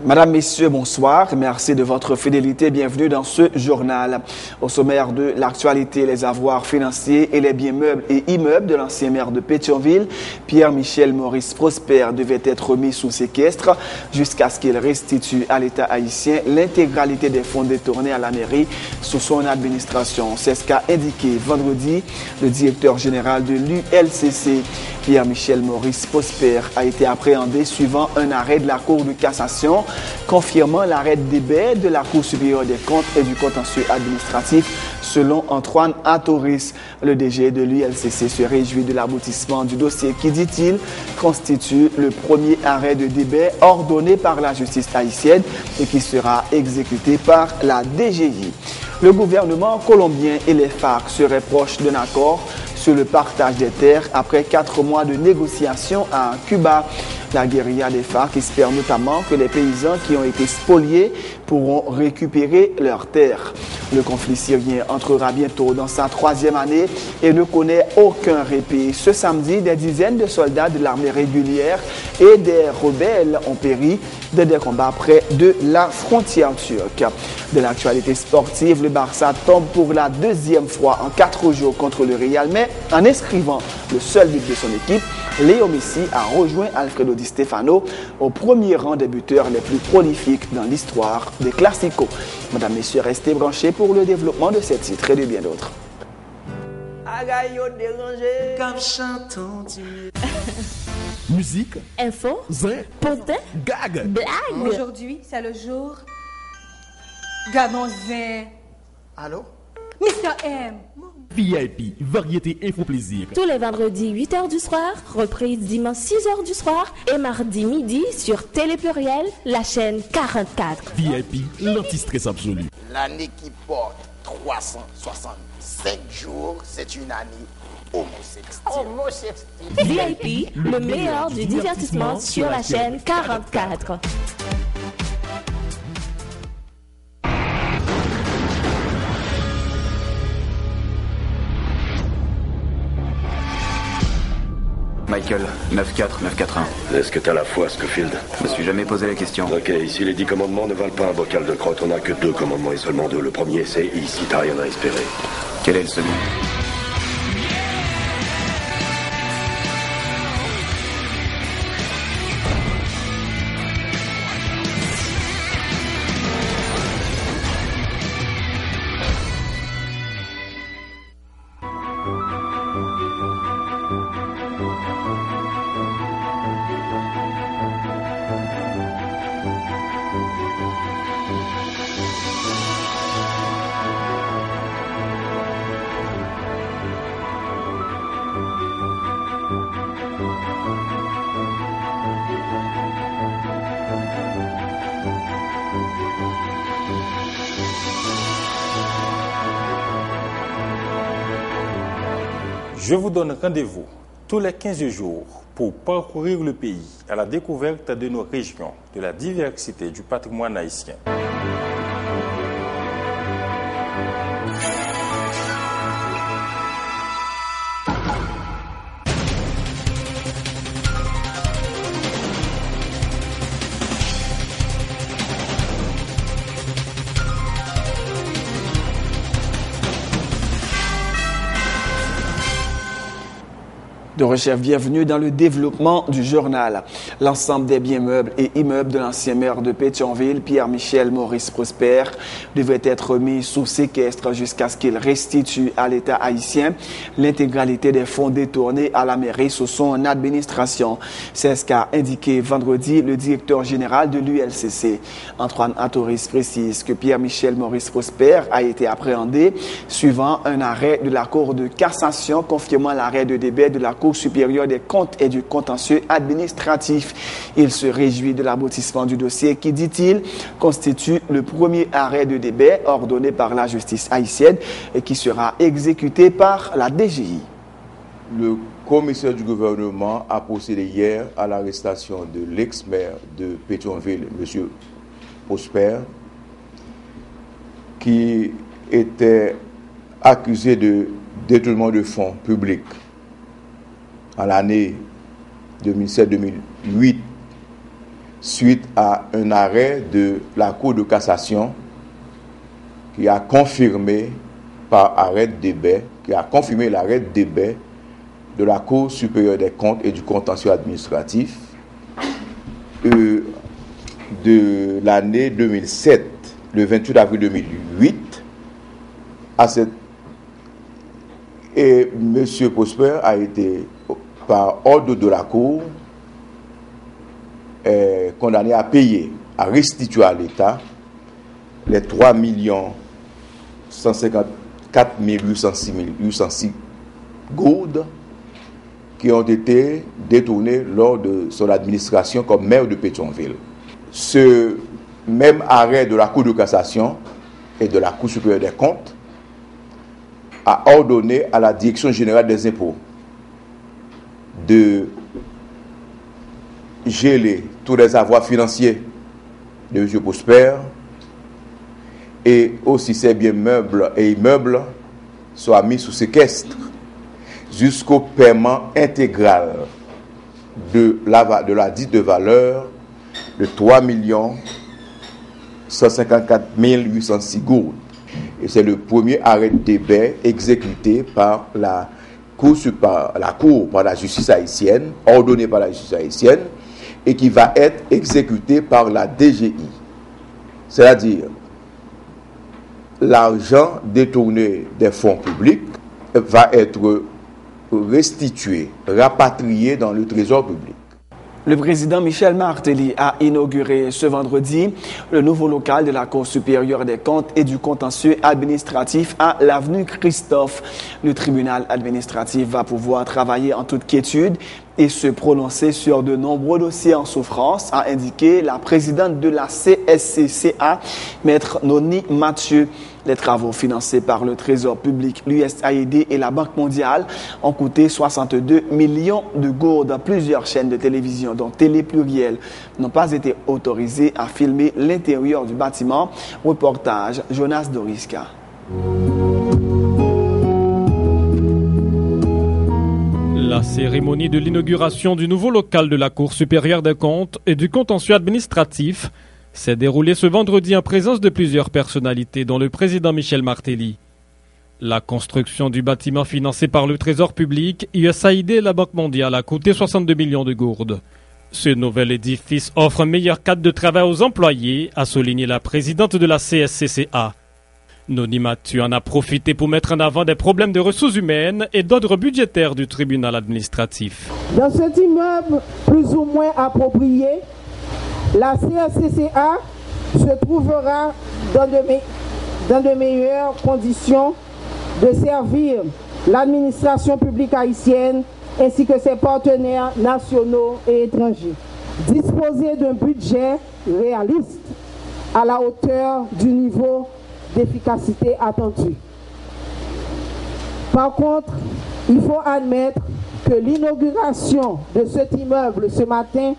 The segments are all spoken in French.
Madame, Messieurs, bonsoir. Merci de votre fidélité. Bienvenue dans ce journal. Au sommaire de l'actualité, les avoirs financiers et les biens meubles et immeubles de l'ancien maire de Pétionville, Pierre-Michel Maurice Prosper, devaient être mis sous séquestre jusqu'à ce qu'il restitue à l'État haïtien l'intégralité des fonds détournés à la mairie sous son administration. C'est ce qu'a indiqué vendredi le directeur général de l'ULCC. Pierre-Michel Maurice Prosper a été appréhendé suivant un arrêt de la Cour de cassation confirmant l'arrêt de débat de la Cour supérieure des comptes et du contentieux administratif selon Antoine Atoris. Le DG de l'ULCC se réjouit de l'aboutissement du dossier qui, dit-il, constitue le premier arrêt de débat ordonné par la justice haïtienne et qui sera exécuté par la DGI. Le gouvernement colombien et les FARC seraient proches d'un accord sur le partage des terres après 4 mois de négociations à Cuba. La guérilla des FARC espère notamment que les paysans qui ont été spoliés pourront récupérer leurs terres. Le conflit syrien entrera bientôt dans sa 3e année et ne connaît aucun répit. Ce samedi, des dizaines de soldats de l'armée régulière et des rebelles ont péri dans des combats près de la frontière turque. De l'actualité sportive, le Barça tombe pour la 2e fois en 4 jours contre le Real, mais en inscrivant le seul but de son équipe, Léo Messi a rejoint Alfredo Di Stefano au premier rang des buteurs les plus prolifiques dans l'histoire des Classicos. Mesdames, Messieurs, restez branchés pour le développement de ces titres et de bien d'autres. Musique, info, zin, pontin, gag, blague. Aujourd'hui, c'est le jour Gadonzin. Allô? Mr. M. VIP, variété info plaisir. Tous les vendredis 8h du soir, reprise dimanche 6h du soir et mardi midi sur Télé Pluriel, la chaîne 44. VIP, l'anti-stress absolu. L'année qui porte 365 jours, c'est une année homosexuelle. VIP, le meilleur du divertissement sur la chaîne 44. Michael, 94941. Est-ce que t'as la foi, Scofield? Je me suis jamais posé la question. Ok, ici les 10 commandements ne valent pas un bocal de crotte. On n'a que 2 commandements et seulement 2. Le premier, c'est ici, t'as rien à espérer. Quel est le second? Je vous donne rendez-vous tous les 15 jours pour parcourir le pays à la découverte de nos régions, de la diversité du patrimoine haïtien. De recherche, bienvenue dans le développement du journal. L'ensemble des biens meubles et immeubles de l'ancien maire de Pétionville, Pierre-Michel Maurice Prosper, devait être mis sous séquestre jusqu'à ce qu'il restitue à l'État haïtien l'intégralité des fonds détournés à la mairie sous son administration. C'est ce qu'a indiqué vendredi le directeur général de l'ULCC. Antoine Atoris précise que Pierre-Michel Maurice Prosper a été appréhendé suivant un arrêt de la Cour de cassation confirmant l'arrêt de débat de la Cour supérieure des comptes et du contentieux administratif. Il se réjouit de l'aboutissement du dossier qui, dit-il, constitue le premier arrêt de débat ordonné par la justice haïtienne et qui sera exécuté par la DGI. Le commissaire du gouvernement a procédé hier à l'arrestation de l'ex-maire de Pétionville, M. Prosper, qui était accusé de détournement de fonds publics en l'année 2007-2008 suite à un arrêt de la Cour de cassation qui a confirmé par arrêt de débat, qui a confirmé l'arrêt de débat de la Cour supérieure des comptes et du contentieux administratif de l'année 2007, le 28 avril 2008, et M. Prosper a été, par ordre de la Cour, condamné à payer, à restituer à l'État les 3 154 806 gourdes qui ont été détournées lors de son administration comme maire de Pétionville. Ce même arrêt de la Cour de cassation et de la Cour supérieure des comptes a ordonné à la Direction générale des impôts de geler tous les avoirs financiers de M. Prosper et aussi ses biens meubles et immeubles soient mis sous séquestre jusqu'au paiement intégral de la dite valeur de 3 154 806 gourdes. Et c'est le premier arrêt de débat exécuté par la justice haïtienne, ordonné par la justice haïtienne, et qui va être exécuté par la DGI. C'est-à-dire, l'argent détourné des fonds publics va être restitué, rapatrié dans le trésor public. Le président Michel Martelly a inauguré ce vendredi le nouveau local de la Cour supérieure des comptes et du contentieux administratif à l'avenue Christophe. Le tribunal administratif va pouvoir travailler en toute quiétude et se prononcer sur de nombreux dossiers en souffrance, a indiqué la présidente de la CSCCA, Maître Noni Mathieu. Les travaux financés par le Trésor public, l'USAID et la Banque mondiale ont coûté 62 millions de gourdes. Plusieurs chaînes de télévision, dont Télé Pluriel, n'ont pas été autorisées à filmer l'intérieur du bâtiment. Reportage Jonas Doriska. La cérémonie de l'inauguration du nouveau local de la Cour supérieure des comptes et du contentieux administratif s'est déroulée ce vendredi en présence de plusieurs personnalités, dont le président Michel Martelly. La construction du bâtiment financé par le Trésor public, USAID et la Banque mondiale a coûté 62 millions de gourdes. Ce nouvel édifice offre un meilleur cadre de travail aux employés, a souligné la présidente de la CSCCA. Noni Mathieu en a profité pour mettre en avant des problèmes de ressources humaines et d'ordre budgétaire du tribunal administratif. Dans cet immeuble plus ou moins approprié, la CSCCA se trouvera dans de meilleures conditions de servir l'administration publique haïtienne ainsi que ses partenaires nationaux et étrangers. Disposer d'un budget réaliste à la hauteur du niveau d'efficacité attendu. Par contre, il faut admettre que l'inauguration de cet immeuble ce matin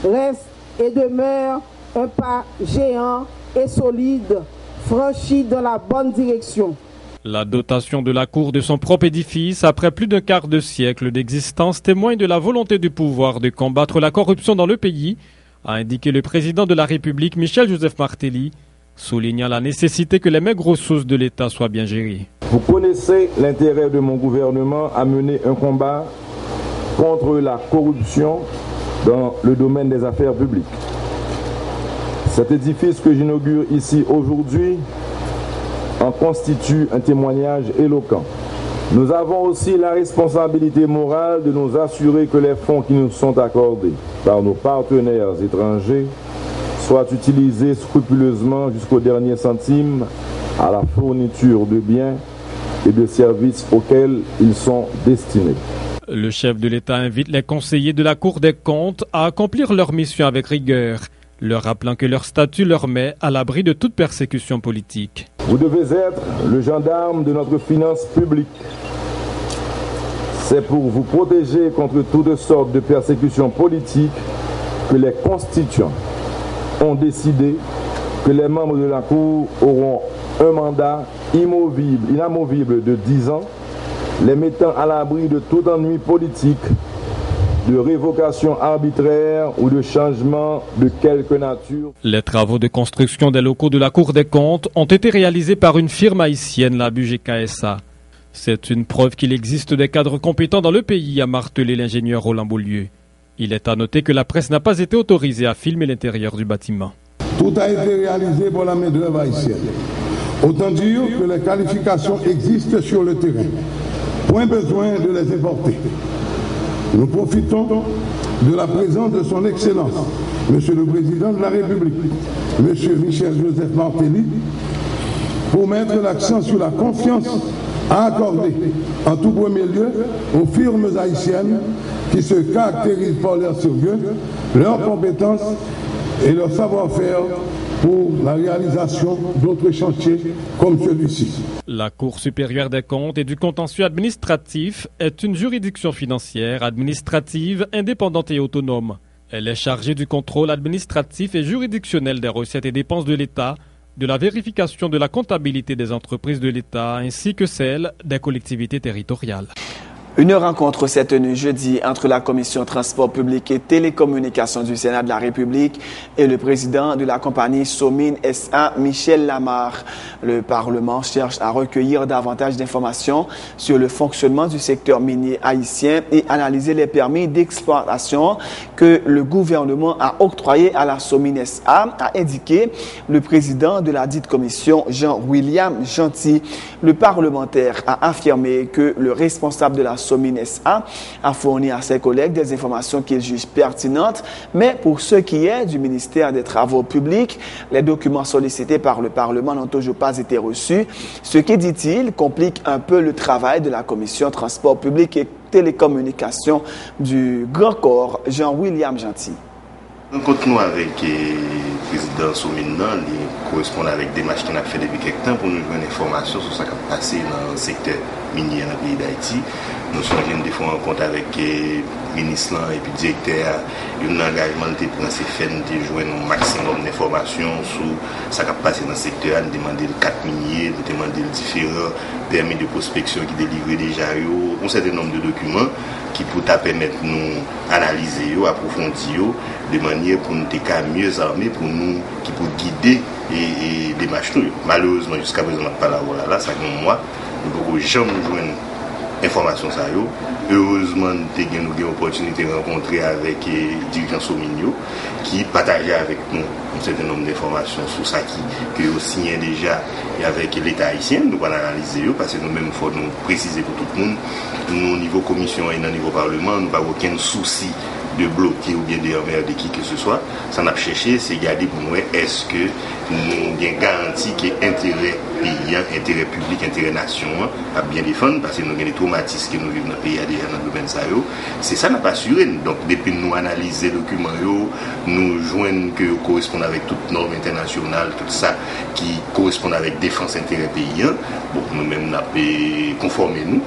reste et demeure un pas géant et solide franchi dans la bonne direction. La dotation de la Cour de son propre édifice, après plus d'un quart de siècle d'existence, témoigne de la volonté du pouvoir de combattre la corruption dans le pays, a indiqué le président de la République, Michel-Joseph Martelly, soulignant la nécessité que les maigres ressources de l'État soient bien gérées. Vous connaissez l'intérêt de mon gouvernement à mener un combat contre la corruption dans le domaine des affaires publiques. Cet édifice que j'inaugure ici aujourd'hui en constitue un témoignage éloquent. Nous avons aussi la responsabilité morale de nous assurer que les fonds qui nous sont accordés par nos partenaires étrangers soient utilisés scrupuleusement jusqu'au dernier centime à la fourniture de biens et de services auxquels ils sont destinés. Le chef de l'État invite les conseillers de la Cour des comptes à accomplir leur mission avec rigueur, leur rappelant que leur statut leur met à l'abri de toute persécution politique. Vous devez être le gendarme de notre finance publique. C'est pour vous protéger contre toutes sortes de persécutions politiques que les constituants ont décidé que les membres de la Cour auront un mandat inamovible de 10 ans, les mettant à l'abri de tout ennui politique de révocation arbitraire ou de changement de quelque nature. Les travaux de construction des locaux de la Cour des comptes ont été réalisés par une firme haïtienne, la BUGK-SA. C'est une preuve qu'il existe des cadres compétents dans le pays, a martelé l'ingénieur Roland Beaulieu. Il est à noter que la presse n'a pas été autorisée à filmer l'intérieur du bâtiment. Tout a été réalisé pour la main-d'œuvre haïtienne. Autant dire que les qualifications existent sur le terrain. Point besoin de les importer. Nous profitons de la présence de son Excellence, Monsieur le Président de la République, Monsieur Michel Joseph Martelly, pour mettre l'accent sur la confiance à accorder en tout premier lieu aux firmes haïtiennes qui se caractérisent par leur sérieux, leurs compétences et leur savoir-faire pour la réalisation d'autres chantiers comme celui-ci. La Cour supérieure des comptes et du contentieux administratif est une juridiction financière, administrative, indépendante et autonome. Elle est chargée du contrôle administratif et juridictionnel des recettes et dépenses de l'État, de la vérification de la comptabilité des entreprises de l'État ainsi que celle des collectivités territoriales. Une rencontre s'est tenue jeudi entre la Commission Transport public et Télécommunications du Sénat de la République et le président de la compagnie Somine SA, Michel Lamarre. Le Parlement cherche à recueillir davantage d'informations sur le fonctionnement du secteur minier haïtien et analyser les permis d'exploitation que le gouvernement a octroyés à la Somine SA, a indiqué le président de la dite commission, Jean-William Gentil. Le parlementaire a affirmé que le responsable de la Somine SA a fourni à ses collègues des informations qu'il juge pertinentes, mais pour ce qui est du ministère des Travaux publics, les documents sollicités par le Parlement n'ont toujours pas été reçus, ce qui, dit-il, complique un peu le travail de la Commission Transport public et Télécommunications du Grand Corps, Jean-William Gentil. Nous continuons avec le président Somine, il correspond avec des matchs qu'on a fait depuis quelques temps pour nous donner une information sur ce qui a passé dans le secteur minier dans le pays d'Haïti. Nous sommes des fois en compte avec le ministre et puis le directeur. Il y a un engagement de prendre ses faits, de jouer un maximum d'informations sur ce qui a passé dans le secteur, de demander le cadre minier, de demander les différents permis de prospection qui délivrent déjà un certain nombre de documents qui pourraient permettre de nous analyser, approfondir, de manière pour nous être mieux armés, pour nous, qui pour guider et démarcher. Malheureusement, jusqu'à présent, pas là, voilà, ça fait un mois, nous ne pouvons jamais joindre information ça yo. Heureusement nous avons eu l'opportunité de rencontrer avec les dirigeants Somine qui partageaient avec nous un certain nombre d'informations sur ça qui ont signé déjà avec l'État haïtien. Nous allons analyser parce que nous-mêmes il faut nous préciser pour tout le monde. Nous au niveau commission et au niveau parlement, nous n'avons aucun souci de bloquer ou bien de emmerder qui que ce soit. Ça n'a pas cherché, c'est garder pour nous est-ce que nous avons garanti que l'intérêt paysan, intérêt public, intérêt nation à bien défendre parce que nous avons des traumatismes que nous vivons dans le pays déjà dans le domaine ça. C'est ça n'a pas assuré. Donc depuis nous analyser les documents, nous joignons que correspondent avec toute norme internationale, tout ça qui correspond avec défense intérêt paysan. Bon, nous-mêmes nous avons conformé nous.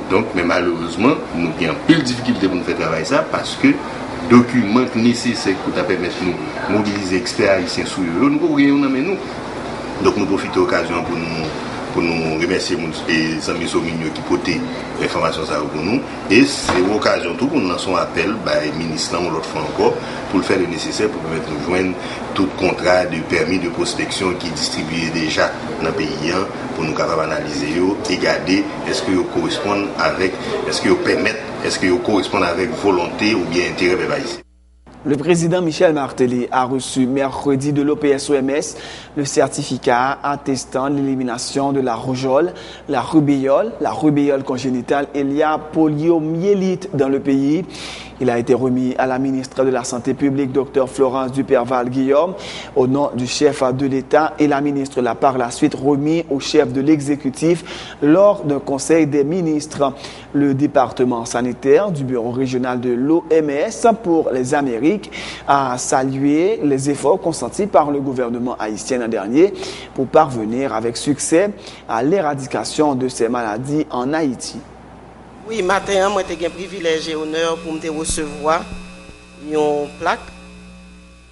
Donc, mais malheureusement, nous avons plus de difficultés pour nous faire travailler ça parce que documents nécessaires pour permettre de nous mobiliser experts haïtiens sur eux, nous ne pouvons rien nous. Donc nous profitons de l'occasion pour nous remercier les amis Somine qui portent l'information pour nous. Et c'est l'occasion tout pour nous lancer un appel au ministre l'autre fois encore pour le faire le nécessaire pour permettre de nous joindre tout contrat de permis de prospection qui est distribué déjà dans le pays pour nous capables d'analyser et regarder est-ce qu'ils correspondent avec, est-ce qu'ils permettent, est-ce qu'ils correspondent avec volonté ou bien intérêt des haïtiens. Le président Michel Martelly a reçu mercredi de l'OPS-OMS le certificat attestant l'élimination de la rougeole, la rubéole congénitale et la poliomyélite dans le pays. Il a été remis à la ministre de la Santé publique, Dr Florence Duperval-Guillaume, au nom du chef de l'État, et la ministre l'a par la suite remis au chef de l'exécutif lors d'un conseil des ministres. Le département sanitaire du bureau régional de l'OMS pour les Amériques a salué les efforts consentis par le gouvernement haïtien l'an dernier pour parvenir avec succès à l'éradication de ces maladies en Haïti. Oui, matin, moi j'ai un privilège et honneur pour me recevoir une plaque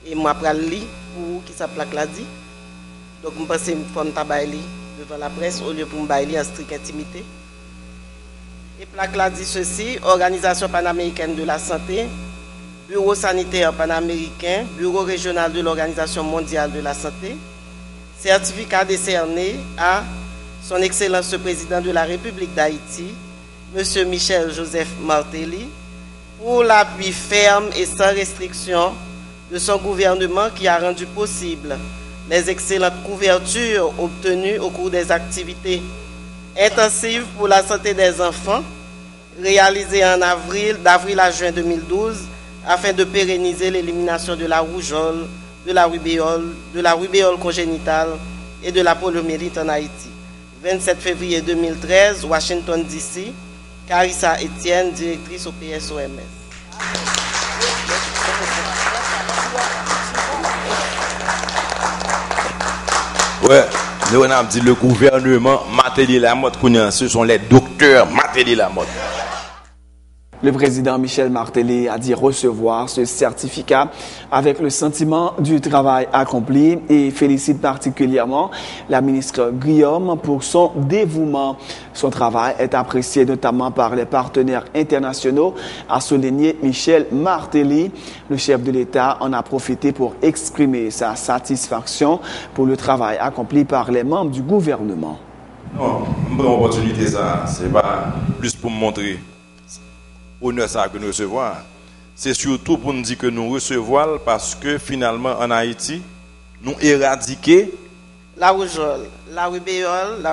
et moi après lire pour qui sa plaque l'a dit. Donc je pense que je vais devant la presse au lieu pour me bailler en stricte intimité. Et plaque là dit ceci: Organisation panaméricaine de la santé, Bureau sanitaire panaméricain, Bureau régional de l'Organisation mondiale de la santé, certificat décerné à Son Excellence le Président de la République d'Haïti, M. Michel Joseph Martelly, pour l'appui ferme et sans restriction de son gouvernement qui a rendu possible les excellentes couvertures obtenues au cours des activités intensives pour la santé des enfants réalisées d'avril à juin 2012 afin de pérenniser l'élimination de la rougeole, de la rubéole congénitale et de la poliomyélite en Haïti. 27 février 2013, Washington DC, Carissa Etienne, directrice au PSOMS. Ouais, nous avons dit le gouvernement Martelly Lamotte, ce sont les docteurs Martelly Lamotte. Le président Michel Martelly a dit recevoir ce certificat avec le sentiment du travail accompli et félicite particulièrement la ministre Guillaume pour son dévouement. Son travail est apprécié notamment par les partenaires internationaux, a souligné Michel Martelly. Le chef de l'État en a profité pour exprimer sa satisfaction pour le travail accompli par les membres du gouvernement. Non, une bonne opportunité ça, c'est pas plus pour me montrer honneur ça que nous recevons. C'est surtout pour nous dire que nous recevons parce que finalement en Haïti, nous éradiquons la rougeole, la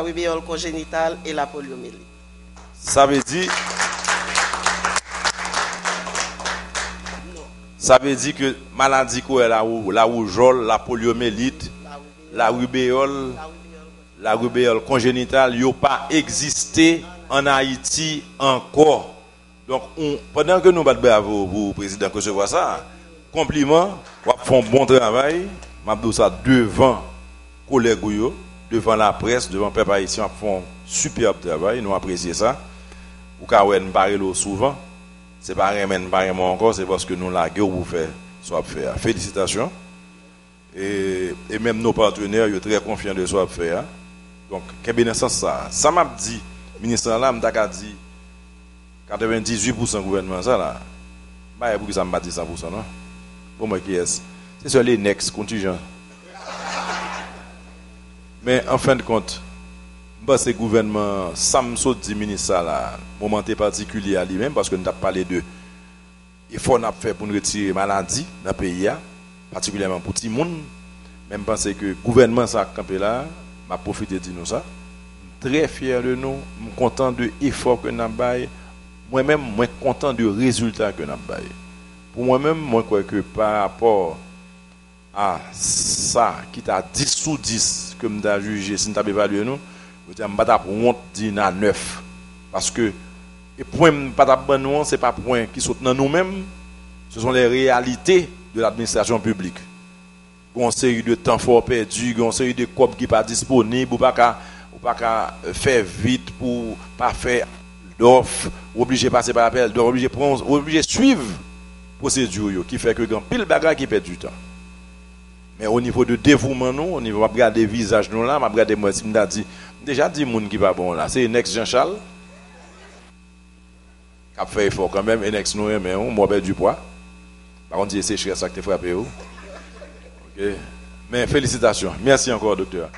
rubéole congénitale et la poliomyélite. Ça veut dire que maladie comme la rougeole, la poliomyélite, la rubéole congénitale n'ont pas existé en Haïti encore. Donc, pendant que nous battons bravo pour le président que je vois ça, compliment, on fait un bon travail, je dis ça devant les collègues, devant la presse, devant le peuple haïtien, on fait un superbe travail, nous apprécions ça. Ou quand nous parlons souvent, c'est pas rien encore, c'est parce que nous l'avons pour faire soit faire. Félicitations. Et même nos partenaires, ils sont très confiants de soit faire. Donc, qu'est-ce que ça? Ça m'a dit, le ministre là, m'a dit 98% gouvernement ça là. Bah pour que ça me batte 100% non. Pour moi qui est c'est sur les next contingent. Mais en fin de compte, ce gouvernement ça me saute dit ministre ça là, moment particulier à lui-même parce que nous avons parlé de effort n'a fait pour nous retirer maladie dans le pays particulièrement pour tout le monde. Même penser que gouvernement ça campé là, m'a profité de dire nous ça. Très fier de nous, content de l'effort que nous avons. Moi-même, moi content du résultat que nous avons. Pour moi-même, moi crois que par rapport à ça qui t'a 10 sur 10 que nous avons jugé, si nous avons évalué nous, je ne vais pas honte dire à 9. Parce que et point pas bon c'est pas point qui sont dans nous-mêmes, ce sont les réalités de l'administration publique. Une série de temps fort perdu, une série de corps qui pas disponible, ou pas faire vite pour pas faire d'offre, obligé de passer par l'appel, obligé de suivre la procédure qui fait que grand pile bagarre qui perd du temps. Mais au niveau de dévouement nous, au niveau de regarder visage nous là, m'a regarder moi si m'a dit déjà dit monde qui va bon là, c'est Nex Jean-Charles qui a fait effort quand même, Nex nous mais on moi perd du poids. Par contre, c'est ça que tu frappé. OK. Mais félicitations. Merci encore docteur.